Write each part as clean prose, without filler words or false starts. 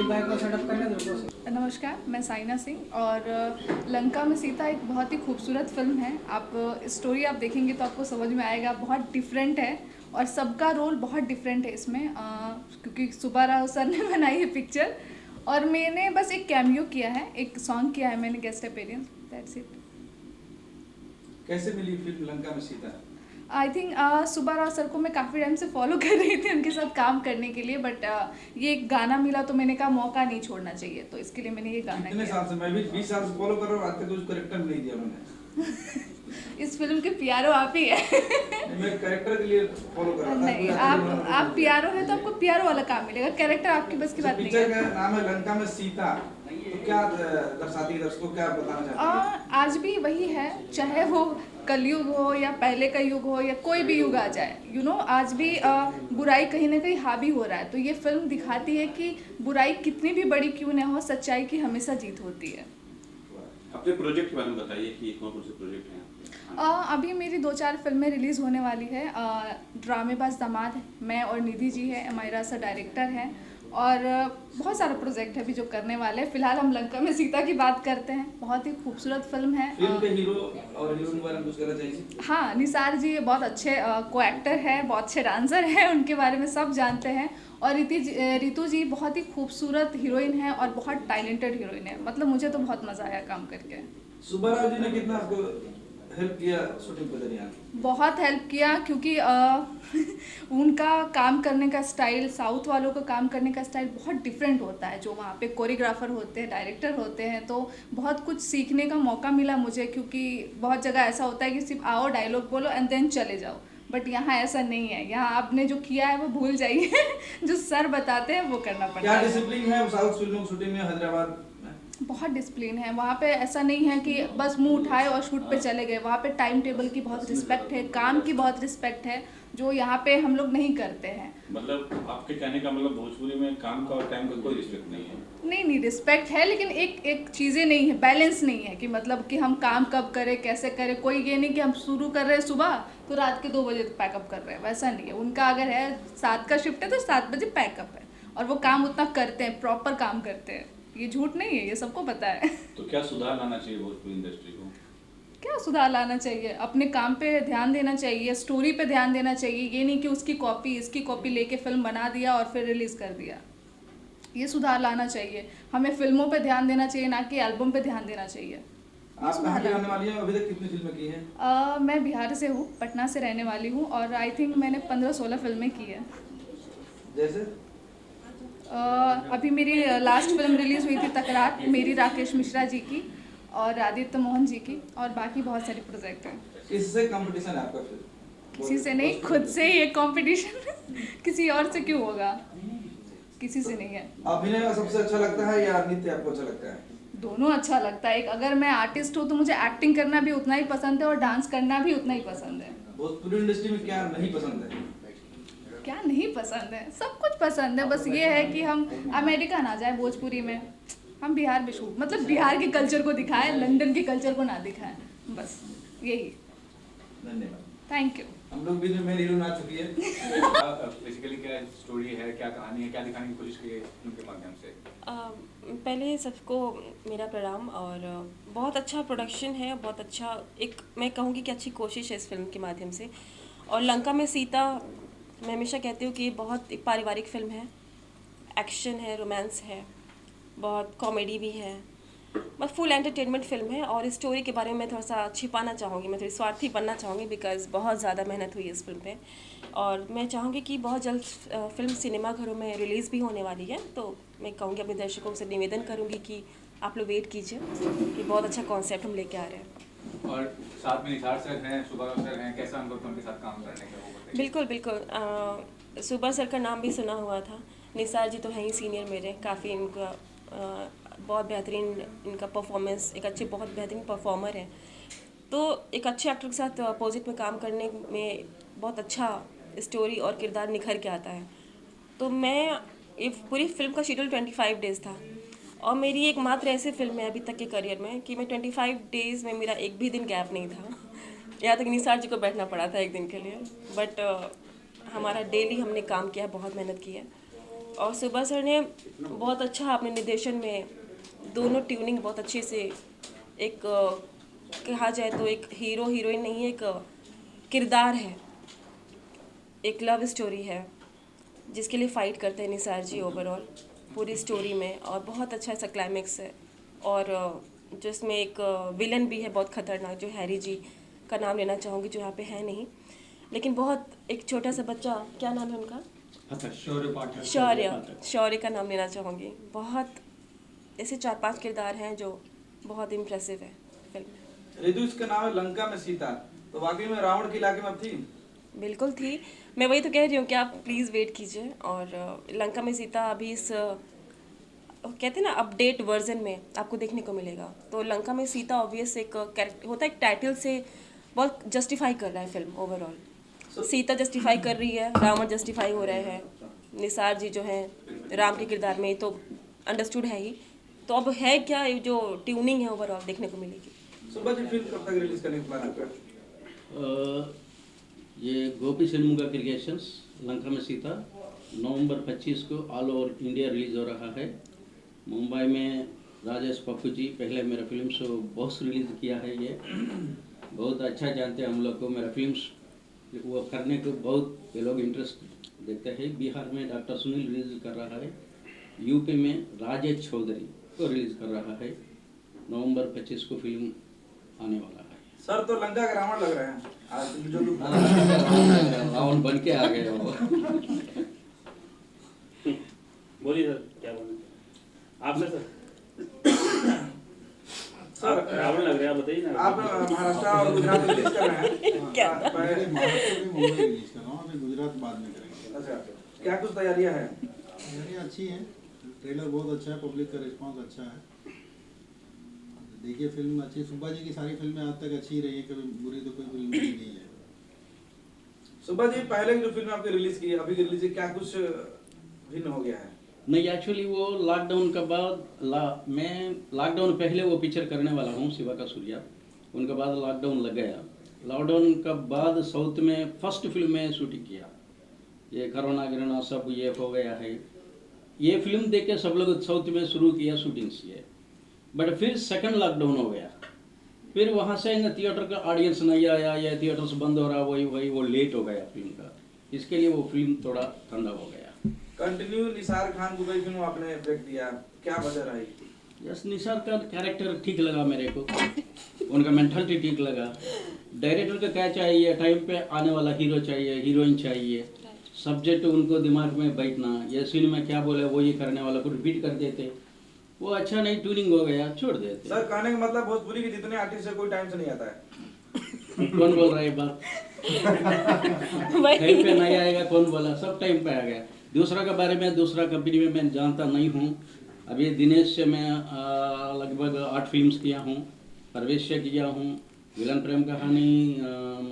Bag को setup करने दो। नमस्कार, मैं साइना सिंह और लंका में सीता एक बहुत ही खूबसूरत फिल्म है। आप स्टोरी आप देखेंगे तो आपको समझ में आएगा, बहुत डिफरेंट है और सबका रोल बहुत डिफरेंट है इसमें, क्योंकि सुब्बा राव सर ने बनाई है पिक्चर और मैंने बस एक कैमियो किया है, एक सॉन्ग किया है मैंने गेस्ट अपीयरेंस, दैट्स इट। कैसे मिली फिल्म लंका में Sita? I think Subba Rao sir को मैं काफ़ी टाइम से फॉलो कर रही थी उनके साथ काम करने के लिए, बट ये एक गाना मिला तो मैंने कहा मौका नहीं छोड़ना चाहिए, तो इसके लिए मैंने ये गाना कितने किया। साल से? मैं भी 20 साल से फॉलो कर रहा हूँ, आज तक कुछ कैरेक्टर नहीं दिया उन्होंने। इस फिल्म के प्यारो आप ही है। मैं कैरेक्टर के लिए फॉलो कर रहा था। नहीं, आप प्यारो है तो आपको प्यारो वाला काम मिलेगा, कैरेक्टर आपकी बस की बात नहीं पिक्चर है। का नाम है लंका में सीता, तो क्या दर्शाती है, दर्शकों को क्या बताना चाहती है? आज भी वही है, चाहे वो कलयुग हो या पहले का युग हो या कोई भी युग आ जाए, आज भी बुराई कहीं ना कहीं हावी हो रहा है, तो ये फिल्म दिखाती है कि बुराई कितनी भी बड़ी क्यों ना हो, सच्चाई की हमेशा जीत होती है। अपने प्रोजेक्ट के बारे में बताइए कि कौन कौन से प्रोजेक्ट हैं अभी मेरी 2-4 फिल्में रिलीज़ होने वाली है। ड्रामेबाज दामाद, मैं और निधि जी है, अमायरा सर डायरेक्टर हैं, और बहुत सारा प्रोजेक्ट है अभी जो करने वाले हैं। फिलहाल हम लंका में सीता की बात करते हैं, बहुत ही खूबसूरत फिल्म है। फिल्म के हीरो और हीरोइन के बारे में कुछ कहना चाहिए? हाँ, निसार जी बहुत अच्छे को एक्टर हैं, बहुत अच्छे डांसर हैं, उनके बारे में सब जानते हैं। और रितु जी बहुत ही खूबसूरत हीरोइन है और बहुत टैलेंटेड हीरोइन है, मतलब मुझे तो बहुत मज़ा आया काम करके। सुब्बा राव जी ने कितना आपको हेल्प किया शूटिंग के दौरान? बहुत हेल्प किया, क्योंकि उनका काम करने का स्टाइल, साउथ वालों का काम करने का स्टाइल बहुत डिफरेंट होता है। जो वहाँ पे कोरियोग्राफर होते हैं, डायरेक्टर होते हैं, तो बहुत कुछ सीखने का मौका मिला मुझे, क्योंकि बहुत जगह ऐसा होता है कि सिर्फ आओ, डायलॉग बोलो एंड देन चले जाओ, बट यहाँ ऐसा नहीं है। यहाँ आपने जो किया है वो भूल जाइए। जो सर बताते हैं वो करना पड़ता क्या है। डिसिप्लिन है साउथ फिल्मों की शूटिंग में हैदराबाद में? बहुत डिसिप्लिन है वहाँ पे, ऐसा नहीं है कि बस मुंह उठाए और शूट पे चले गए। वहाँ पे टाइम टेबल की बहुत रिस्पेक्ट है, काम की बहुत रिस्पेक्ट है, जो यहाँ पे हम लोग नहीं करते हैं। मतलब आपके कहने का मतलब भोजपुरी में काम का और टाइम का कोई रिस्पेक्ट नहीं है? नहीं, रिस्पेक्ट है, लेकिन एक चीज़ें नहीं है, बैलेंस नहीं है कि मतलब कि हम काम कब करें, कैसे करें। कोई ये नहीं कि हम शुरू कर रहे हैं सुबह तो रात के 2 बजे तक पैकअप कर रहे हैं, वैसा नहीं है। उनका अगर है 7 का शिफ्ट है तो 7 बजे पैकअप है, और वो काम उतना करते हैं, प्रॉपर काम करते हैं। ये झूठ नहीं है, ये सबको पता है। तो क्या सुधार लाना चाहिए भोजपुरी इंडस्ट्री को? क्या सुधार लाना चाहिए? अपने काम पे ध्यान देना चाहिए, स्टोरी पे ध्यान देना चाहिए। ये नहीं कि उसकी कॉपी इसकी कॉपी लेके फिल्म बना दिया और फिर रिलीज़ कर दिया। ये सुधार लाना चाहिए। हमें फिल्मों पे ध्यान देना चाहिए, ना कि एल्बम पे ध्यान देना चाहिए। आप कहाँ की रहने वाली हैं? अभी तक कितनी फिल्में की हैं? मैं बिहार से हूँ, पटना से रहने वाली हूँ, और आई थिंक मैंने 15-16 फिल्में की है। जैसे अभी मेरी लास्ट फिल्म रिलीज़ हुई थी तकरार, मेरी राकेश मिश्रा जी की और आदित्य मोहन जी की, और बाकी बहुत सारे प्रोजेक्ट हैं। किससे कंपटीशन है आपका फिर? किसी से नहीं, खुद से ही एक कंपटीशन। किसी और से क्यों होगा? किसी से नहीं है। अभिनय सबसे अच्छा लगता है या नृत्य आपको अच्छा लगता है? दोनों अच्छा लगता है। एक अगर मैं आर्टिस्ट हूँ तो मुझे एक्टिंग करना भी उतना ही पसंद है और डांस करना भी उतना ही पसंद है। भोजपुरी इंडस्ट्री में क्या नहीं पसंद है? क्या नहीं पसंद है? सब कुछ पसंद है, बस ये है कि हम अमेरिका ना जाए भोजपुरी में, हम बिहार में शूट, मतलब बिहार के कल्चर को दिखाएं, लंदन के कल्चर को ना दिखाएं, बस यही। धन्यवाद। Thank you. हम लोग भी मेरी हीरोइन आ चुकी है। बेसिकली क्या स्टोरी है, क्या कहानी है, क्या दिखाने की कोशिश की है फिल्म के माध्यम से? पहले सबको मेरा प्रणाम, और बहुत अच्छा प्रोडक्शन है, बहुत अच्छा, एक मैं कहूँगी कि अच्छी कोशिश है इस फिल्म के माध्यम से। और लंका में सीता, मैं हमेशा कहती हूँ कि बहुत एक पारिवारिक फिल्म है, एक्शन है, रोमांस है, बहुत कॉमेडी भी है, बस फुल एंटरटेनमेंट फिल्म है। और स्टोरी के बारे में मैं थोड़ा सा छिपाना चाहूँगी, मैं थोड़ी स्वार्थी बनना चाहूँगी, बिकॉज़ बहुत ज़्यादा मेहनत हुई है इस फिल्म पे, और मैं चाहूँगी कि बहुत जल्द फिल्म सिनेमाघरों में रिलीज़ भी होने वाली है। तो मैं कहूँगी अपने दर्शकों से निवेदन करूँगी कि आप लोग वेट कीजिए, कि बहुत अच्छा कॉन्सेप्ट हम लेके आ रहे हैं। और साथ में निसार सर हैं, सुब्बा राव सर हैं, कैसा अनुभव था उनके साथ काम करने का, वो बताइए। बिल्कुल, सुब्बा सर का नाम भी सुना हुआ था। निसार जी तो हैं ही सीनियर मेरे, काफ़ी इनका बहुत बेहतरीन इनका परफॉर्मेंस, एक अच्छे बहुत बेहतरीन परफॉर्मर हैं। तो एक अच्छे एक्टर के साथ अपोजिट में काम करने में बहुत अच्छा स्टोरी और किरदार निखर के आता है। तो मैं, ये पूरी फिल्म का शेड्यूल 25 डेज़ था, और मेरी एक मात्र ऐसी फिल्म है अभी तक के करियर में कि मैं 25 डेज़ में मेरा एक भी दिन गैप नहीं था। यहाँ तक निसार जी को बैठना पड़ा था एक दिन के लिए, बट हमारा डेली हमने काम किया है, बहुत मेहनत की है। और सुबह सर ने बहुत अच्छा अपने निर्देशन में दोनों ट्यूनिंग बहुत अच्छे से एक कहा जाए तो एक हीरो हीरोइन नहीं, एक किरदार है, एक लव स्टोरी है जिसके लिए फ़ाइट करते हैं निसार जी ओवरऑल पूरी स्टोरी में, और बहुत अच्छा ऐसा क्लाइमेक्स है। और जिसमें एक विलन भी है बहुत ख़तरनाक, जो हैरी जी का नाम लेना चाहूँगी, जो यहाँ पे है नहीं, लेकिन बहुत एक छोटा सा बच्चा, क्या नाम है उनका, शौर्य का नाम लेना चाहूँगी। बहुत ऐसे 4-5 किरदार हैं जो बहुत इम्प्रेसिव है फिल्म में। रितु, इसका नाम है लंका में सीता, तो वाकई में रावण के इलाके में अब थी? बिल्कुल थी, मैं वही तो कह रही हूँ कि आप प्लीज़ वेट कीजिए। और लंका में सीता अभी इस कहते हैं ना अपडेट वर्जन में आपको देखने को मिलेगा। तो लंका में सीता ऑब्वियस एक कैरेक्टर होता है, एक टाइटल से बहुत जस्टिफाई कर रहा है फिल्म ओवरऑल। सीता जस्टिफाई कर रही है, रावण जस्टिफाई हो रहे हैं, निसार जी जो हैं राम के किरदार में, तो अंडरस्टूड है ही। तो अब है क्या, ये जो ट्यूनिंग है ओवरऑल देखने को मिलेगी। सुबह जी, फिल्म कब तक रिलीज करने का प्लान है आपका? ये गोपी सिनेमा क्रिएशंस लंका में सीता नवंबर 25 को ऑल ओवर इंडिया रिलीज़ हो रहा है। मुंबई में राजेश पप्पू जी पहले मेरा फिल्म शो बहुत रिलीज़ किया है, ये बहुत अच्छा जानते हैं हम लोग को। मेरा फिल्म्स वो करने को बहुत ये लोग इंटरेस्ट देते हैं। बिहार में डॉक्टर सुनील रिलीज कर रहा है, यूपी में राजेश चौधरी को रिलीज़ कर रहा है। नवंबर 25 को फिल्म आने वाला है। सर, तो लंका के रावण लग रहे हैं आज जो लोग रावण बन के आ गए वो। बोलिए सर, क्या बोले आपने सर? सर, रावण लग रहे हैं, आप बताइए ना। आप महाराष्ट्र और गुजरात में रिलीज कर रहे हैं? क्या? पहले- महाराष्ट्र में मुंबई रिलीज कर रहा हूँ, अभी गुजरात बाद में करेंगे। अच्छा, क्या कुछ तैयारियां हैं? तैयारियाँ अच्छी हैं, ट्रेलर बहुत अच्छा है, पब्लिक का रिस्पांस अच्छा है। देखिए फिल्म अच्छी, सुब्बा जी की सारी फिल्में आज तक अच्छी रही है, कभी बुरी तो कोई फिल्म बनी नहीं है। सुबह जी, पहले जो फिल्म आपने रिलीज की, अभी रिलीज की, क्या कुछ भिन्न हो गया है? नहीं, एक्चुअली वो लॉकडाउन के बाद मैं लॉकडाउन पहले वो पिक्चर करने वाला हूँ शिवा का सूर्या, उनके बाद लॉकडाउन लग गया। लॉकडाउन के बाद साउथ में फर्स्ट फिल्म में शूटिंग किया, ये कोरोना गिरोना सब ये हो गया है। ये फिल्म देख के सब लोग साउथ में शुरू किया शूटिंग्स ये, बट फिर सेकंड लॉकडाउन हो गया। फिर वहाँ से थिएटर का ऑडियंस नहीं आया, या थिएटर्स बंद हो रहा, वही वो लेट हो गया फिल्म का, इसके लिए वो फिल्म थोड़ा ठंडा हो गया। कंटिन्यू निसार खान को कोई फिल्म आपने ब्रेक दिया, क्या वजह रही? यस, निसार का कैरेक्टर ठीक लगा मेरे को, उनका मेंटालिटी ठीक लगा। डायरेक्टर का क्या चाहिए, टाइम पे आने वाला हीरो चाहिए, हीरोइन चाहिए, सब्जेक्ट उनको दिमाग में बैठना, ये सीन में क्या बोले वो ये करने वाला को रिपीट कर देते, वो अच्छा नहीं ट्यूनिंग हो गया, छोड़ देते। सर, कहने का मतलब भोजपुरी के जितने आर्टिस्ट है कोई टाइम से नहीं आता है। कौन बोल रहा है बात? टाइम पे नहीं आएगा, कौन बोला? सब टाइम पे आ गया। दूसरा के बारे में, दूसरा कंपनी में मैं जानता नहीं हूँ। अभी दिनेश से मैं लगभग 8 फिल्म्स किया हूँ, परवेश से किया हूँ, विलन प्रेम कहानी,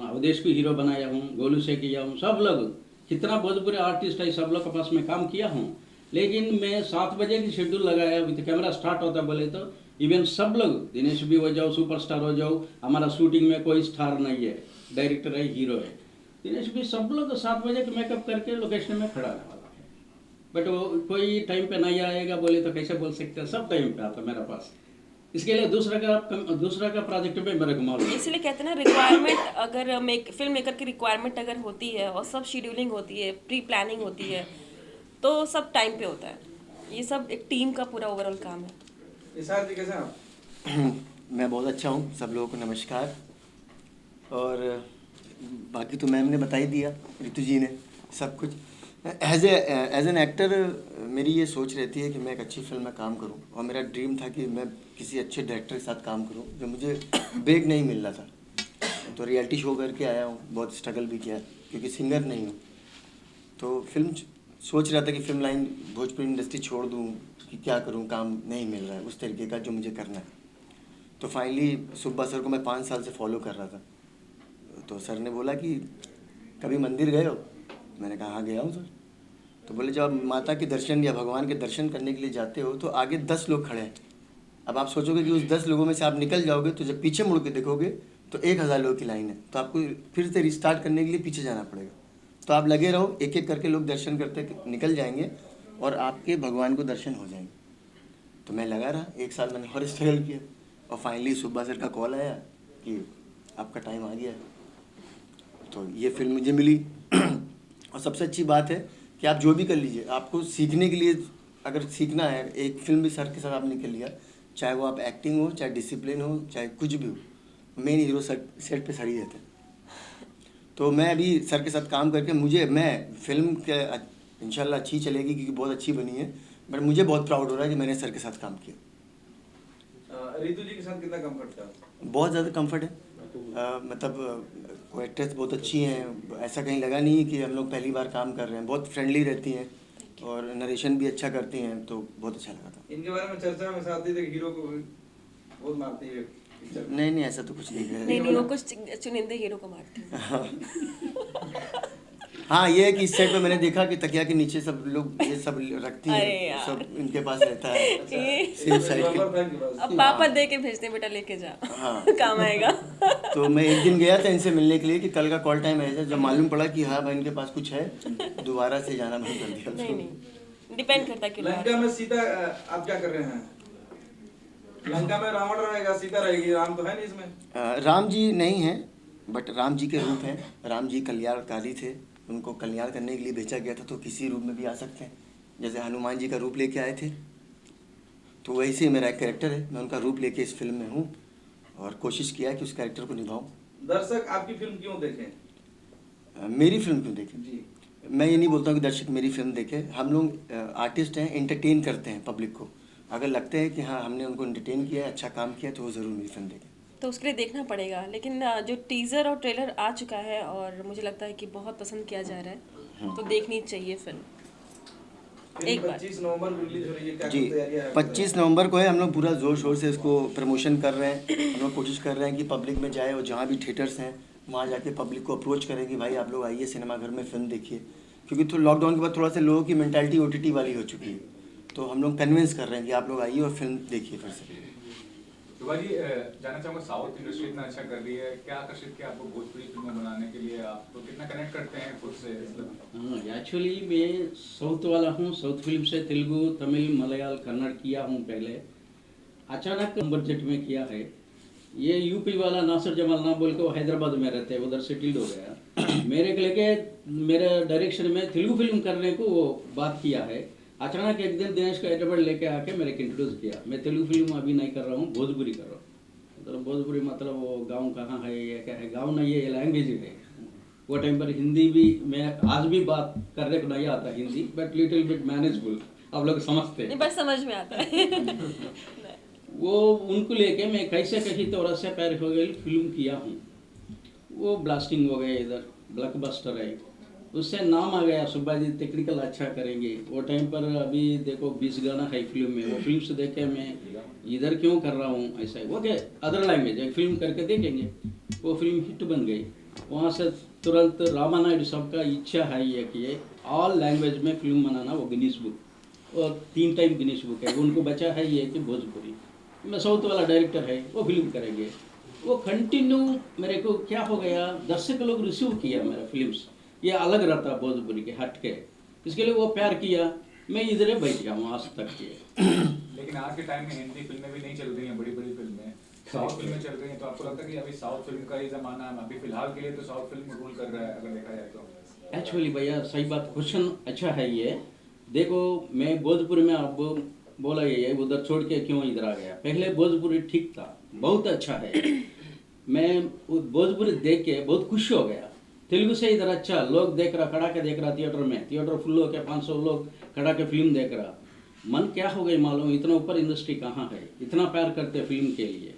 अवधेश को हीरो बनाया हूँ, गोलू से किया हूँ। सब लोग कितना भोजपुरी आर्टिस्ट है, सब लोग के पास में काम किया हूँ। लेकिन मैं 7 बजे की शेड्यूल लगाया, विद कैमरा स्टार्ट होता बोले तो इवन सब लोग, दिनेश भी हो जाओ, सुपरस्टार हो जाओ, हमारा शूटिंग में कोई स्टार नहीं है, डायरेक्टर है, हीरो है। दिनेश भी सब लोग 7 बजे के मेकअप करके लोकेशन में खड़ा रहने वाला है, बट वो कोई टाइम पे नहीं आएगा बोले तो कैसे बोल सकते हैं? सब टाइम पे आता मेरे पास, इसके लिए दूसरा का प्रोजेक्ट पे मेरे घुमा। इसलिए कहते हैं ना, रिक्वायरमेंट अगर फिल्म मेकर की रिक्वायरमेंट अगर होती है और सब शेड्यूलिंग होती है, प्री प्लानिंग होती है, तो सब टाइम पे होता है। ये सब एक टीम का पूरा ओवरऑल काम है। निसार जी, कैसे हैं आप? मैं बहुत अच्छा हूँ, सब लोगों को नमस्कार। और बाकी तो मैम ने बता ही दिया, रितु जी ने सब कुछ। एज एन एक्टर मेरी ये सोच रहती है कि मैं एक अच्छी फिल्म में काम करूँ, और मेरा ड्रीम था कि मैं किसी अच्छे डायरेक्टर के साथ काम करूँ, जो मुझे ब्रेक नहीं मिल रहा था। तो रियलिटी शो करके आया हूँ, बहुत स्ट्रगल भी किया क्योंकि सिंगर नहीं हूँ। तो फिल्म सोच रहा था कि फिल्म लाइन भोजपुरी इंडस्ट्री छोड़ दूँ कि क्या करूँ, काम नहीं मिल रहा है उस तरीके का जो मुझे करना है। तो फाइनली सुब्बा सर को मैं 5 साल से फॉलो कर रहा था, तो सर ने बोला कि कभी मंदिर गए हो? मैंने कहा हाँ गया हूँ सर। तो बोले जब आप माता के दर्शन या भगवान के दर्शन करने के लिए जाते हो तो आगे 10 लोग खड़े हैं। अब आप सोचोगे कि उस 10 लोगों में से आप निकल जाओगे, तो जब पीछे मुड़ के देखोगे तो 1000 लोगों की लाइन है, तो आपको फिर से रिस्टार्ट करने के लिए पीछे जाना पड़ेगा। तो आप लगे रहो, एक एक करके लोग दर्शन करते निकल जाएंगे, और आपके भगवान को दर्शन हो जाएंगे। तो मैं लगा रहा, 1 साल मैंने और स्ट्रगल किया, और फाइनली सुब्बा सर का कॉल आया कि आपका टाइम आ गया है। तो ये फिल्म मुझे मिली। और सबसे अच्छी बात है कि आप जो भी कर लीजिए, आपको सीखने के लिए अगर सीखना है, एक फिल्म भी सर के साथ आपने कर लिया, चाहे वो आप एक्टिंग हो, चाहे डिसिप्लिन हो, चाहे कुछ भी हो, मेन हीरो सेट पे सर ही रहते हैं। तो मैं अभी सर के साथ काम करके मैं फिल्म के इंशाल्लाह अच्छी चलेगी क्योंकि बहुत अच्छी बनी है, बट मुझे बहुत प्राउड हो रहा है कि मैंने सर के साथ काम किया। रितु जी के साथ कितना कंफर्ट था? बहुत ज़्यादा कंफर्ट है। मतलब को एक्ट्रेस बहुत अच्छी हैं, ऐसा कहीं लगा नहीं कि हम लोग पहली बार काम कर रहे हैं। बहुत फ्रेंडली रहती हैं और नरेशन भी अच्छा करती हैं, तो बहुत अच्छा लगा था। इनके बारे में चर्चा में आती थी कि हीरो को बहुत मारती है पिक्चर में। नहीं ऐसा तो कुछ नहीं है। नहीं, वो कुछ चुनिंदे हीरो को मारते हैं। हाँ, ये है कि इस साइड पे मैंने देखा कि तकिया के नीचे सब लोग ये सब रखती अरे हैं, यार। सब इनके पास रहता है ये- सेम साइड के। रबर था इनके पास। अब पापा दे के भेजते बेटा लेके जा, हाँ। काम आएगा। तो मैं एक दिन गया था इनसे मिलने के लिए कि कल का कॉल टाइम है, जब मालूम पड़ा कि हाँ भाई इनके पास कुछ है, दोबारा से जाना बंद कर दिया। नहीं डिपेंड करता है कि लंका में सीता आप क्या कर रहे हैं? लंका में रावण रहेगा, सीता रहेगी, राम तो है नहीं इसमें। राम जी नहीं हैं, बट राम जी के रूप हैं। राम जी कल्याणकारी थे, उनको कल्याण करने के लिए भेजा गया था, तो किसी रूप में भी आ सकते हैं। जैसे हनुमान जी का रूप लेके आए थे, तो वैसे ही मेरा एक कैरेक्टर है, मैं उनका रूप लेके इस फिल्म में हूँ और कोशिश किया है कि उस कैरेक्टर को निभाऊँ। दर्शक आपकी फिल्म क्यों देखें? मेरी फिल्म क्यों देखें? जी, मैं ये नहीं बोलता हूँ कि दर्शक मेरी फिल्म देखें। हम लोग आर्टिस्ट हैं, एंटरटेन करते हैं पब्लिक को। अगर लगता है कि हाँ हमने उनको एंटरटेन किया है, अच्छा काम किया, तो वो ज़रूर मेरी फिल्म देखें। तो उसके लिए देखना पड़ेगा। लेकिन जो टीजर और ट्रेलर आ चुका है और मुझे लगता है कि बहुत पसंद किया जा रहा है, तो देखनी चाहिए फिल्म एक बार। 25 नवंबर रिलीज हो रही है, क्या जी, तैयारियां हैं? 25 नवंबर को है। हम लोग पूरा ज़ोर शोर से इसको प्रमोशन कर रहे हैं। हम लोग कोशिश कर रहे हैं कि पब्लिक में जाए और जहाँ भी थिएटर्स हैं वहाँ जाके पब्लिक को अप्रोच करें कि भाई आप लोग आइए सिनेमाघर में फिल्म देखिए, क्योंकि तो लॉकडाउन के बाद थोड़ा सा लोगों की मेंटालिटी OTT वाली हो चुकी है। तो हम लोग कन्विंस कर रहे हैं कि आप लोग आइए और फिल्म देखिए फिर से। सुभा जी, जानना चाहूँगा, साउथ इंडस्ट्री इतना अच्छा कर रही है, क्या आकर्षित किया आपको भोजपुरी फिल्में बनाने के लिए? आप तो कितना कनेक्ट करते हैं खुद से? एक्चुअली मैं साउथ वाला हूँ, साउथ फिल्म से तेलुगु, तमिल, मलयालम, कन्नड़ किया हूँ पहले। अचानक बजट में किया है। ये यूपी वाला नासिर जमाल ना बोल के वो हैदराबाद में रहते हैं, उधर सेटल्ड हो गया। मेरे को लेके मेरे डायरेक्शन में तेलुगु फिल्म करने को वो बात किया है। अचानक एक दिन दिनेश को हैदराबाद लेके आके मेरे को इंट्रोड्यूस किया। मैं तेलुगु फिल्म अभी नहीं कर रहा हूँ, भोजपुरी कर रहा हूँ। मतलब भोजपुरी मतलब वो गाँव कहाँ है, ये क्या है, गाँव नहीं है, ये लैंग्वेज है। वो टाइम पर हिंदी भी मैं आज भी बात करने को नहीं आता Hindi, but little bit manageable, आप लोग समझते हैं। बस समझ में आता है। वो उनको लेके मैं कैसे कहीं तो रस्से पैर हो गई फिल्म किया हूँ। वो ब्लास्टिंग हो गया, इधर ब्लॉकबस्टर है, उससे नाम आ गया सुब्बा जी टेक्निकल अच्छा करेंगे। वो टाइम पर अभी देखो 20 गाना है फिल्म में। वो फिल्म से देखे मैं इधर क्यों कर रहा हूँ ऐसा है, वो क्या अदर लैंग्वेज एक फिल्म करके देखेंगे। वो फिल्म हिट बन गई। वहाँ से तुरंत रामा नायडू साहब का इच्छा है ये कि ये ऑल लैंग्वेज में फिल्म बनाना, वो गिनीज बुक और 3 टाइम गिनीज बुक है। उनको बचा है ये कि भोजपुरी में साउथ वाला डायरेक्टर है, वो फिल्म करेंगे। वो कंटिन्यू मेरे को क्या हो गया, दर्शक लोग रिसीव किया मेरा फिल्म्स, ये अलग रहता भोजपुरी के हट के, इसके लिए वो प्यार किया। मैं इधर ही बैठ गया हूँ आज तक के। लेकिन आज के टाइम में हिंदी फिल्में भी नहीं चल रही हैं, बड़ी बड़ी फिल्में साउथ फिल्में चल रही हैं, तो आपको लगता है कि अभी साउथ फिल्म का ही जमाना है? अभी फिलहाल के लिए तो साउथ फिल्म रूल कर रहा है अगर देखा जाए तो। एक्चुअली भैया सही बात, क्वेश्चन अच्छा है ये। देखो मैं भोजपुरी में अब बोला ये उधर छोड़ के क्यों इधर आ गया। पहले भोजपुरी ठीक था, बहुत अच्छा है। मैं भोजपुरी देख के बहुत खुश हो गया। तेलुगु से इधर अच्छा लोग देख रहा, खड़ा के देख रहा थिएटर में, थिएटर फुल हो के 500 लोग खड़ा के फिल्म देख रहा। मन क्या हो गई मालूम, इतना ऊपर इंडस्ट्री कहाँ है, इतना प्यार करते फिल्म के लिए।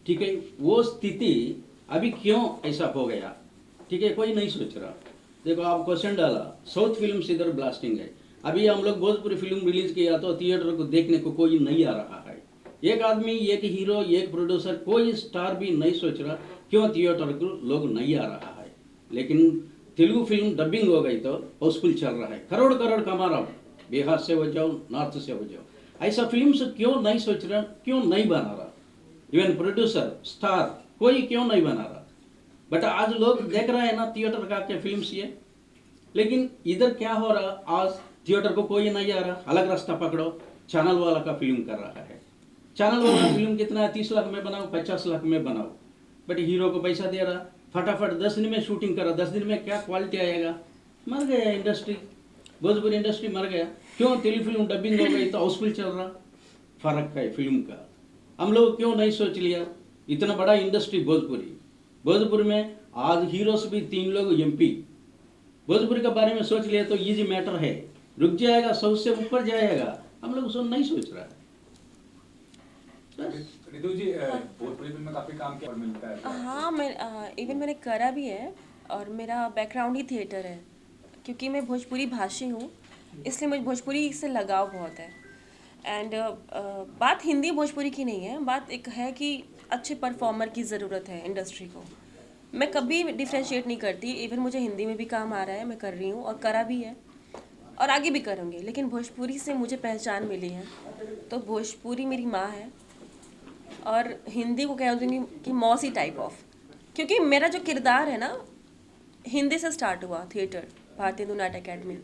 ठीक है, वो स्थिति अभी क्यों ऐसा हो गया, ठीक है, कोई नहीं सोच रहा। देखो आप क्वेश्चन डाला, साउथ फिल्म इधर ब्लास्टिंग है। अभी हम लोग भोजपुरी फिल्म रिलीज किया तो थिएटर को देखने को कोई नहीं आ रहा है। एक आदमी, एक हीरो, एक प्रोड्यूसर, कोई स्टार भी नहीं सोच रहा क्यों थिएटर को लोग नहीं आ रहा है। लेकिन तेलुगु फिल्म डबिंग हो गई तो हाउसफुल चल रहा है, करोड़ करोड़ कमा रहा। बिहार से हो जाओ, नॉर्थ से हो जाओ, ऐसा फिल्म से क्यों नहीं सोच रहा, क्यों नहीं बना रहा। इवन प्रोड्यूसर, स्टार कोई क्यों नहीं बना रहा। बट आज लोग देख रहे हैं ना थिएटर का के फिल्म ये। लेकिन इधर क्या हो रहा, आज थिएटर को कोई नहीं आ रहा, अलग रास्ता पकड़ो, चैनल वाला का फिल्म कर रहा है। चैनल वाला फिल्म कितना है, 30 लाख में बनाओ, 50 लाख में बनाओ, बट हीरो को पैसा दे रहा, फटाफट 10 दिन में शूटिंग करा, 10 दिन में क्या क्वालिटी आएगा? मर गया इंडस्ट्री, भोजपुरी इंडस्ट्री मर गया। क्यों? तेलुगु फिल्म डबिंग हो गई तो हाउसफुल चल रहा। फर्क है फिल्म का। हम लोग क्यों नहीं सोच लिया? इतना बड़ा इंडस्ट्री भोजपुरी में आज हीरोज भी 3 लोग MP। भोजपुरी के बारे में सोच लिया तो इजी मैटर है, रुक जाएगा, 100 से ऊपर जाएगा। हम लोग उसको नहीं सोच रहा है। रितु जी भोजपुरी फिल्म में काफी काम किया और मिलता है। हाँ, मैं इवन मैंने करा भी है और मेरा बैकग्राउंड ही थिएटर है, क्योंकि मैं भोजपुरी भाषी हूँ, इसलिए मुझे भोजपुरी से लगाव बहुत है। एंड बात हिंदी भोजपुरी की नहीं है, बात एक है कि अच्छे परफॉर्मर की ज़रूरत है इंडस्ट्री को। मैं कभी डिफ्रेंशिएट नहीं करती, इवन मुझे हिंदी में भी काम आ रहा है, मैं कर रही हूँ और करा भी है और आगे भी करूँगी, लेकिन भोजपुरी से मुझे पहचान मिली है, तो भोजपुरी मेरी माँ है और हिंदी को कह दूँगी कि मौसी टाइप ऑफ, क्योंकि मेरा जो किरदार है ना हिंदी से स्टार्ट हुआ थिएटर, भारतीय हिंदू नाट्य अकेडमी।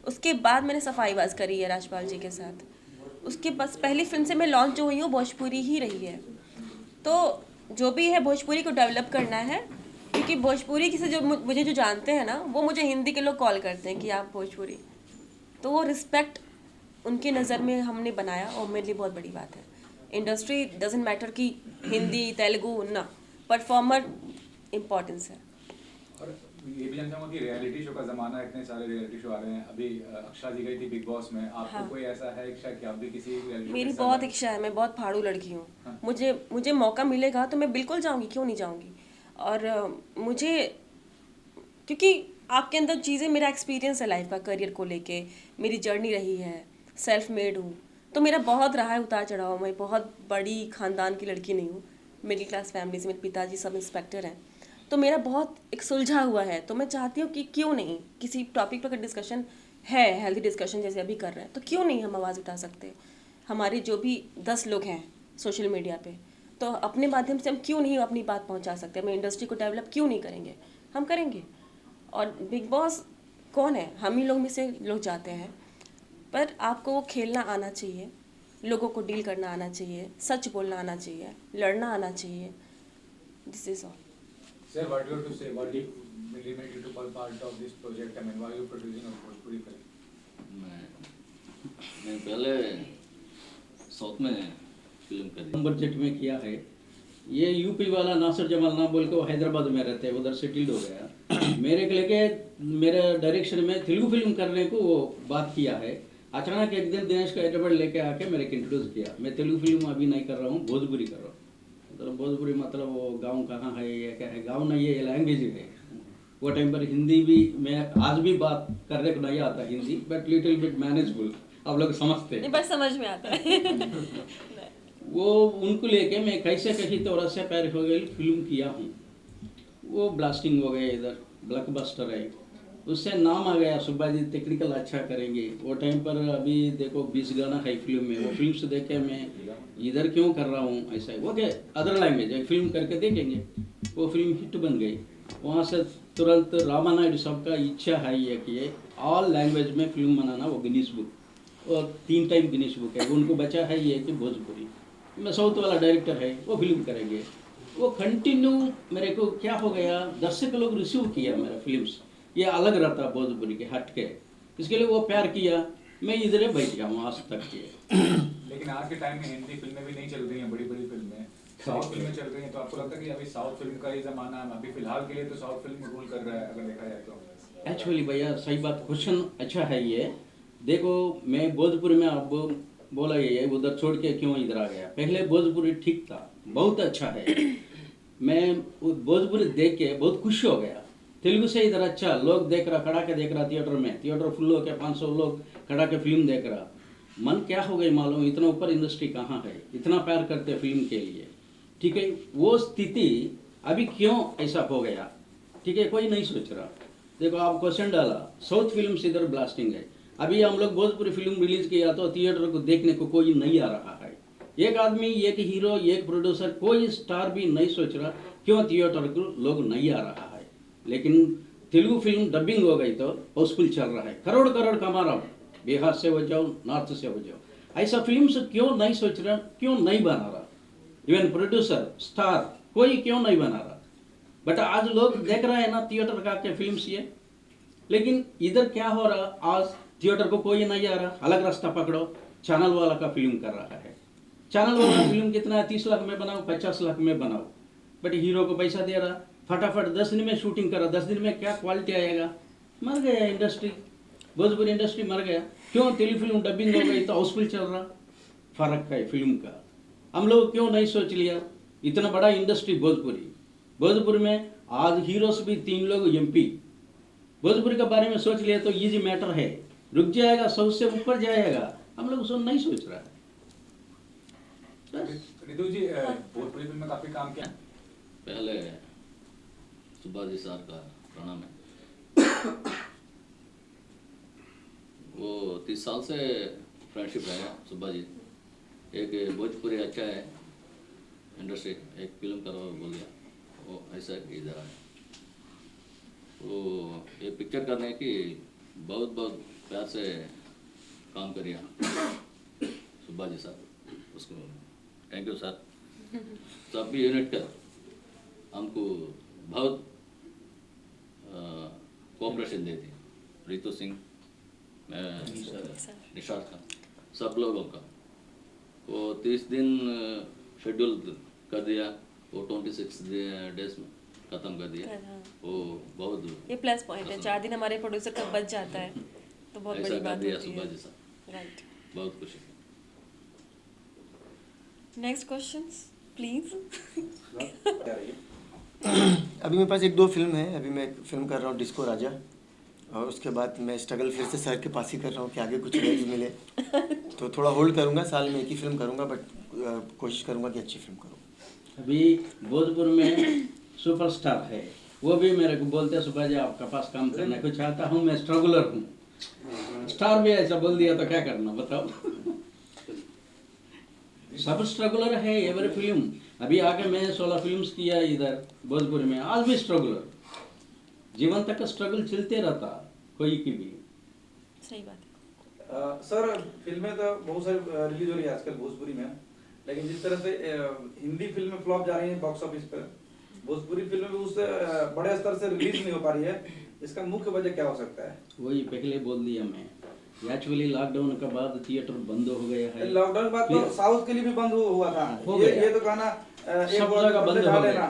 उसके बाद मैंने सफाईबाज करी है राजपाल जी के साथ। उसके बस पहली फिल्म से मैं लॉन्च जो हुई हूँ भोजपुरी ही रही है। तो जो भी है भोजपुरी को डेवलप करना है, क्योंकि भोजपुरी की से जो मुझे जो जानते हैं ना, वो मुझे हिंदी के लोग कॉल करते हैं कि आप भोजपुरी, तो वो रिस्पेक्ट उनकी नज़र में हमने बनाया और मेरे लिए बहुत बड़ी बात है। इंडस्ट्री डजेंट मैटर कि हिंदी तेलुगु ना, परफॉर्मर इम्पोर्टेंस है। और ये भी जानता हूँ कि रियलिटी शो का ज़माना है, इतने सारे रियलिटी शो आ रहे हैं। अभी अक्षा जी गई थी बिग बॉस में, आपको हाँ। कोई ऐसा है इच्छा कि आप भी किसी reality मेरी के साथ बहुत हैं? इच्छा है, मैं बहुत फाड़ू लड़की हूँ। हाँ। मुझे मौका मिलेगा तो मैं बिल्कुल जाऊँगी, क्यों नहीं जाऊँगी। और मुझे, क्योंकि आपके अंदर चीज़ें, मेरा एक्सपीरियंस है लाइफ का, करियर को लेके मेरी जर्नी रही है, सेल्फ मेड हूँ, तो मेरा बहुत रहा है उतार चढ़ाव। मैं बहुत बड़ी ख़ानदान की लड़की नहीं हूँ, मिडिल क्लास फैमिली से, मेरे पिताजी सब इंस्पेक्टर हैं, तो मेरा बहुत एक सुलझा हुआ है। तो मैं चाहती हूँ कि क्यों नहीं किसी टॉपिक पर डिस्कशन है, हेल्दी डिस्कशन जैसे अभी कर रहे हैं, तो क्यों नहीं हम आवाज़ उठा सकते। हमारे जो भी 10 लोग हैं सोशल मीडिया पे, तो अपने माध्यम से हम क्यों नहीं अपनी बात पहुंचा सकते। हम इंडस्ट्री को डेवलप क्यों नहीं करेंगे, हम करेंगे। और बिग बॉस कौन है, हम ही लोग में से लोग जाते हैं, पर आपको वो खेलना आना चाहिए, लोगों को डील करना आना चाहिए, सच बोलना आना चाहिए, लड़ना आना चाहिए। This is all. Sir, what you have to say? What really made you to be part of this project? I mean, why are you producing a Bhojpuri film? मैं पहले साउथ में फिल्म करी। कम बजट में किया है। ये UP वाला नासिर जमाल नाम बोल के वो हैदराबाद में रहते हैं, उधर सेटल्ड हो गया। मेरे को लेके मेरे डायरेक्शन में तेलुगु फिल्म करने को वो बात किया है। अचानक एक दिन दिनेश का हैदराबाद लेके आके मेरे को इंट्रोड्यूस किया। मैं तेलुगु फिल्म अभी नहीं कर रहा हूँ, भोजपुरी कर रहा हूँ। मतलब भोजपुरी मतलब वो गांव कहाँ है या क्या है, गांव नहीं है, ये लैंग्वेज है। वो टाइम पर हिंदी भी मैं आज भी बात करने को नहीं आता Hindi, but little bit manageable, आप लोग समझते हैं, बस समझ में आता है। वो उनको लेके मैं कैसे कहीं तो से पैर हो गई फिल्म किया हूँ। वो ब्लास्टिंग हो गया, इधर ब्लॉकबस्टर है, उससे नाम आ गया, सुब्बा जी टेक्निकल अच्छा करेंगे। वो टाइम पर अभी देखो 20 गाना है फिल्म में, वो फिल्म से देख के मैं इधर क्यों कर रहा हूँ ऐसा है। वो क्या अदर लैंग्वेज है, फिल्म करके देखेंगे। वो फिल्म हिट बन गई, वहाँ से तुरंत रामा नायडू साहब का इच्छा है ये कि ये ऑल लैंग्वेज में फिल्म बनाना, वो गिनीज बुक और 3 टाइम गिनीज बुक है, उनको बचा है ये कि भोजपुरी में साउथ वाला डायरेक्टर है, वो फिल्म करेंगे। वो कंटिन्यू मेरे को क्या हो गया, दर्शक लोग रिसीव किया मेरा फिल्म्स, ये अलग रहता भोजपुरी के हट के, इसके लिए वो प्यार किया। मैं इधर बैठ गया हूँ आज तक के। लेकिन आज के टाइम में हिंदी फिल्में भी नहीं चल रही हैं, बड़ी बड़ी फिल्में साउथ फिल्में चल रही हैं, तो आपको लगता है कि अभी साउथ फिल्म का ही ज़माना है? अभी फिलहाल के लिए तो साउथ फिल्म रूल कर रहा है अगर देखा जाए तो। एक्चुअली भैया सही बात, क्वेश्चन अच्छा है ये। देखो मैं भोजपुरी में अब बोला ये उधर छोड़ के क्यों इधर आ गया। पहले भोजपुरी ठीक था, बहुत अच्छा है, मैं भोजपुरी देख के बहुत खुश हो गया। तेलुगु से इधर अच्छा लोग देख रहा, खड़ा के देख रहा थिएटर में, थिएटर फुल हो के 500 लोग खड़ा के फिल्म देख रहा। मन क्या हो गई मालूम, इतना ऊपर इंडस्ट्री कहाँ है, इतना प्यार करते फिल्म के लिए। ठीक है, वो स्थिति अभी क्यों ऐसा हो गया, ठीक है, कोई नहीं सोच रहा। देखो आप क्वेश्चन डाला, साउथ फिल्म से इधर ब्लास्टिंग है। अभी हम लोग भोजपुरी फिल्म रिलीज किया तो थिएटर को देखने को कोई नहीं आ रहा है। एक आदमी, एक हीरो, एक प्रोड्यूसर, कोई स्टार भी नहीं सोच रहा क्यों थिएटर को लोग नहीं आ रहा है। लेकिन तेलुगु फिल्म डबिंग हो गई तो हाउसफुल चल रहा है, करोड़ करोड़ कमा रहा हूँ। बिहार से हो जाओ, नॉर्थ से हो जाओ, ऐसा फिल्म से क्यों नहीं सोच रहा, क्यों नहीं बना रहा? इवन प्रोड्यूसर, स्टार, कोई क्यों नहीं बना रहा? बट आज लोग देख रहे हैं ना थिएटर का के फिल्म्स ये, लेकिन इधर क्या हो रहा, आज थिएटर को कोई नहीं आ रहा, अलग रास्ता पकड़ो, चैनल वाला का फिल्म कर रहा है। चैनल वाला फिल्म कितना है, 30 लाख में बनाओ, 50 लाख में बनाओ, बट हीरो को पैसा दे रहा, फटाफट 10 दिन में शूटिंग करा, 10 दिन में क्या क्वालिटी आएगा? मर गया इंडस्ट्री, भोजपुरी इंडस्ट्री मर गया। क्यों? तेलुगु फिल्म डबिंग हो गई तो हाउसफुल चल रहा। फर्क है फिल्म का। हम लोग क्यों नहीं सोच लिया? इतना बड़ा इंडस्ट्री भोजपुरी में आज हीरोज भी 3 लोग MP। भोजपुरी के बारे में सोच लिया तो इजी मैटर है, रुक जाएगा, 100 से ऊपर जाएगा। हम लोग उसको नहीं सोच रहा है। रितु जी भोजपुरी फिल्म में काफी काम किया। पहले सुभाष जी सर का प्रणाम है। वो 30 साल से फ्रेंडशिप है सुभाष जी। एक भोजपुरी अच्छा है इंडस्ट्री, एक फिल्म करो बोल दिया, वो ऐसा इधर आया। वो ये पिक्चर करने की बहुत बहुत प्यार से काम करिए सुभाष जी सर, उसको थैंक यू सर। सब भी यूनिट का हमको बहुत कोऑपरेशन देती, रितु सिंह, निशाद का, सब लोगों का। वो 30 दिन शेड्यूल कर दिया, वो 26 डेज में खत्म कर दिया। वो बहुत ये प्लस पॉइंट है, 4 दिन हमारे प्रोड्यूसर का बच जाता है तो बहुत बड़ी बात होती है। Subhash ji sir, right. बहुत खुशी। Next questions please. अभी मेरे पास 1-2 फिल्म है। अभी मैं एक फिल्म कर रहा हूँ डिस्को राजा, और उसके बाद मैं स्ट्रगल फिर से सर के पास ही कर रहा हूँ कि आगे कुछ रेज मिले तो थोड़ा होल्ड करूँगा, साल में 1 ही फिल्म करूँगा, बट कोशिश करूँगा कि अच्छी फिल्म करूँ। अभी भोजपुर में सुपरस्टार है, वो भी मेरे को बोलते हैं सुभाष जी आपका पास काम करने को चाहता हूँ, मैं स्ट्रगलर हूँ। स्टार भी ऐसा बोल दिया तो क्या करना बताओ? सब स्ट्रगलर है एवरी फिल्म। अभी आके मैं 16 फिल्म्स किया इधर भोजपुर में, आज भी स्ट्रगलर, जीवन तक स्ट्रगल चलते रहता कोई की भी। सही बात है। सर फिल्में तो बहुत सारी रिलीज हो रही है आजकल भोजपुरी में, लेकिन जिस तरह से हिंदी फिल्में फ्लॉप जा रही हैं बॉक्स ऑफिस पर, भोजपुरी फिल्में भी उससे बड़े स्तर से रिलीज नहीं हो पा रही है, इसका मुख्य वजह क्या हो सकता है? वही पहले बोल दिया मैं, एक्चुअली लॉकडाउन के बाद थिएटर बंद हो गया है। लॉकडाउन के बाद तो साउथ के लिए भी बंद हुआ था, ये तो कहना एक सब बार जगह बंद हो गया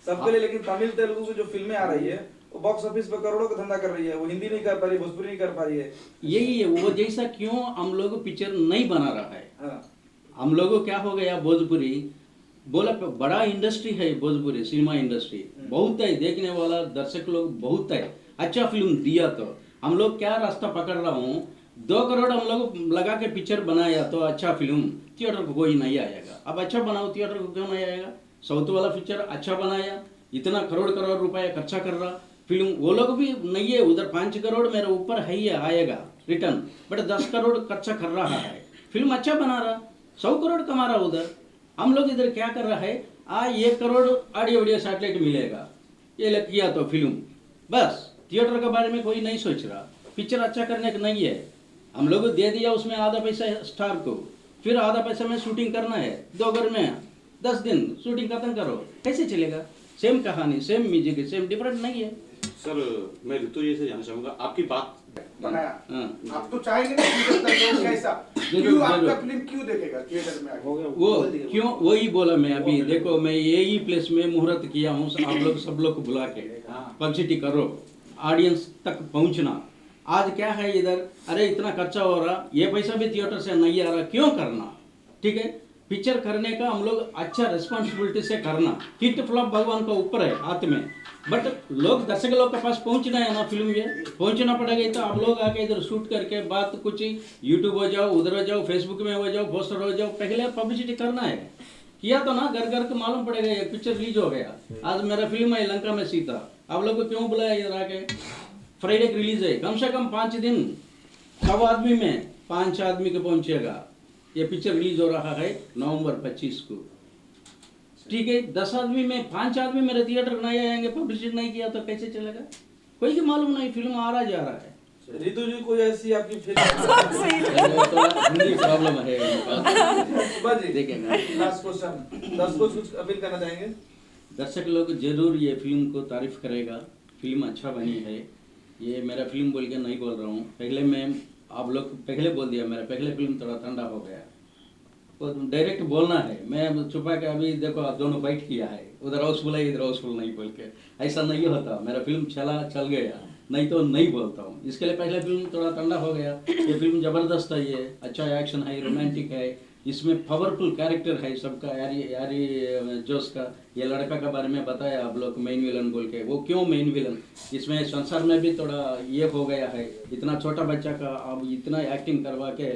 सबके लिए, लेकिन तमिल तेलुगु की जो फिल्में आ रही है वो बॉक्स ऑफिस पर करोड़ों का धंधा कर रही है, वो हिंदी नहीं कर पा रही, भोजपुरी नहीं कर पा रही है। यही है वो, जैसा क्यों हम लोग पिक्चर नहीं बना रहा है। हाँ। हम लोगों को क्या हो गया, भोजपुरी बोला बड़ा इंडस्ट्री है भोजपुरी सिनेमा इंडस्ट्री, बहुत है, देखने वाला दर्शक लोग बहुत है, अच्छा फिल्म दिया तो हम लोग क्या रास्ता पकड़ रहा हूँ, 2 करोड़ हम लोग लगा के पिक्चर बनाया तो अच्छा फिल्म, थिएटर को कोई नहीं आएगा। अब अच्छा बनाओ, थिएटर को क्यों नहीं आएगा? साउथ वाला पिक्चर अच्छा बनाया, इतना करोड़ रुपया खर्चा कर रहा फिल्म, वो लोग भी नहीं है, उधर 5 करोड़ मेरे ऊपर है ही आएगा रिटर्न, बट 10 करोड़ खर्चा कर रहा है, फिल्म अच्छा बना रहा, 100 करोड़ कमा रहा उधर। हम लोग इधर क्या कर रहा है, 1 करोड़ ऑडियो सैटेलाइट मिलेगा, ये किया तो फिल्म, बस थिएटर के बारे में कोई नहीं सोच रहा, पिक्चर अच्छा करने का नहीं है। हम लोग दे दिया उसमें आधा पैसा स्टार को, फिर आधा पैसा में शूटिंग करना है, 2 घर में 10 दिन शूटिंग खत्म करो, कैसे चलेगा? सेम कहानी, सेम म्यूजिक, सेम डिफरेंट नहीं है। सर मैं ऋतु जी से जानना चाहूंगा, आपकी बात बनाया, हाँ। आप तो चाहेंगे ना कि कैसा, क्यों आपका फिल्म क्यों देखेगा थिएटर में आके? वो क्यों, वही बोला मैं अभी, देखो मैं यही प्लेस में मुहूर्त किया हूँ, आप लोग सब लोग को बुला के पब्लिसिटी करो, ऑडियंस तक पहुँचना। आज क्या है इधर, अरे इतना खर्चा हो रहा, ये पैसा भी थिएटर से नहीं आ रहा, क्यों करना? ठीक है, पिक्चर करने का हम लोग अच्छा रिस्पॉन्सिबिलिटी से करना, हिट फ्लॉप भगवान का ऊपर है हाथ में, बट लोग दर्शक लोग के पास पहुंचना है ना, फिल्म ये पहुंचना पड़ेगा। तो आप लोग आके इधर शूट करके बात कुछ यूट्यूब हो जाओ, उधर हो जाओ, फेसबुक में हो जाओ, पोस्टर हो जाओ, पहले पब्लिसिटी करना है, किया तो ना घर घर को मालूम पड़ेगा ये पिक्चर रिलीज हो गया। आज मेरा फिल्म है लंका में सीता, आप लोग को क्यों बुलाया इधर आके? फ्राइडे की रिलीज है, कम से कम 5 दिन, 100 आदमी में 5 आदमी को पहुंचेगा। ये पिक्चर रिलीज हो रहा है नवंबर 25 को, ठीक है। 10 आदमी में 5 आदमी मेरे थिएटर नहीं आएंगे, पब्लिसिटी नहीं किया तो कैसे चलेगा? कोई की मालूम नहीं, फिल्म आ रहा जा रहा है। रितु जी कोई ऐसी आपकी फिल्म थोड़ा हिंदी प्रॉब्लम है सुबह जी देखेंगे। लास्ट क्वेश्चन दर्शकों को कुछ अपील करना चाहेंगे? दर्शक लोग जरूर ये फिल्म को तारीफ करेगा। फिल्म अच्छा बनी है। ये मेरा फिल्म बोल के नहीं बोल रहा हूँ। पहले मैं आप लोग पहले बोल दिया, मेरा पहले फिल्म थोड़ा ठंडा हो गया। वो डायरेक्ट बोलना है। मैं छुपा के अभी देखो आप दोनों फाइट किया है, उधर हाउसफुल है इधर हाउसफुल नहीं बोल के। ऐसा नहीं होता। मेरा फिल्म चल गया, नहीं तो नहीं बोलता हूँ। इसके लिए पहले फिल्म थोड़ा ठंडा हो गया। ये फिल्म जबरदस्त है। ये अच्छा एक्शन है, रोमांटिक है, इसमें पावरफुल कैरेक्टर है सबका। यारी जोश का ये लड़का के बारे में बताया आप लोग, मेन विलन बोल के। वो क्यों मेन विलन? इसमें संसार में भी थोड़ा ये हो गया है। इतना छोटा बच्चा का अब इतना एक्टिंग करवा के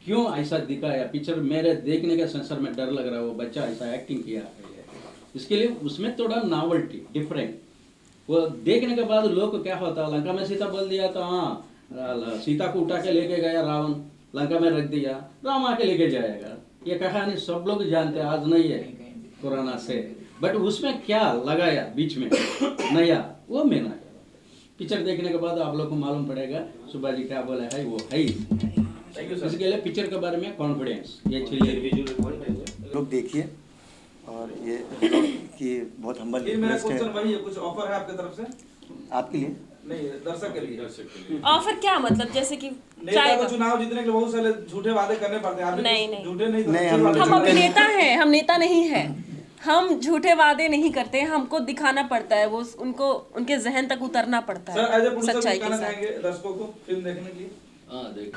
क्यों ऐसा दिखाया? पिक्चर मेरे देखने के संसार में डर लग रहा है, वो बच्चा ऐसा एक्टिंग किया है। इसके लिए उसमें थोड़ा नॉवेल्टी डिफरेंट। वो देखने के बाद लोग को क्या होता, लंका में सीता बोल दिया तो हाँ सीता को उठा के लेके गया रावण, लंका में रख दिया, राम आके लेके जाएगा। ये कहानी सब लोग जानते हैं, आज नहीं है कोरोना से। बट उसमें क्या लगाया बीच में नया, वो मैंने पिक्चर देखने के बाद आप लोग को मालूम पड़ेगा सुबह जी क्या बोला है, वो है। Thank you sir. इसके लिए पिक्चर के बारे में कॉन्फिडेंस ये चाहिए। लोग देखिए और ये कि बहुत हम्बल ये मेरा रिक्वेस्ट क्वेश्चन है वही है, कुछ ऑफर है आपकी तरफ से? आपके लिए। नहीं, दर्शक के लिए। ऑफर क्या मतलब, जैसे कि नेता चाय को का? चुनाव जीतने के लिए बहुत सारे झूठे वादे करने पड़ते हैं। आप भी नहीं, कुछ नहीं। झूठे नहीं, नहीं, सच्चे हम वादे हम करते हैं। अभिनेता हैं, हम नेता नहीं हैं। हम झूठे वादे नहीं करते हैं, हमको दिखाना पड़ता है, वो उनको उनके जहन तक उतरना पड़ता सर एज ए है प्रोड्यूसर सच्चाई कुछ के कहना साथ। चाहेंगे दर्शकों को फिल्म देखने के लिए? हाँ देख